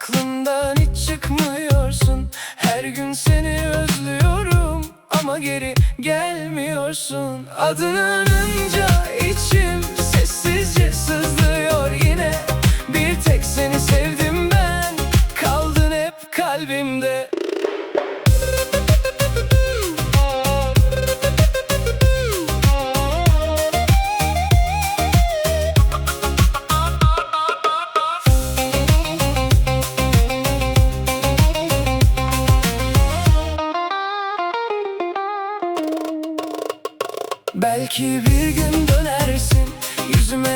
aklımdan hiç çıkmıyorsun. Her gün seni özlüyorum ama geri gelmiyorsun. Adını anınca içim sessizce sızlıyor yine. Bir tek seni sevdim ben, kaldın hep kalbimde. Belki bir gün dönersin yüzüme,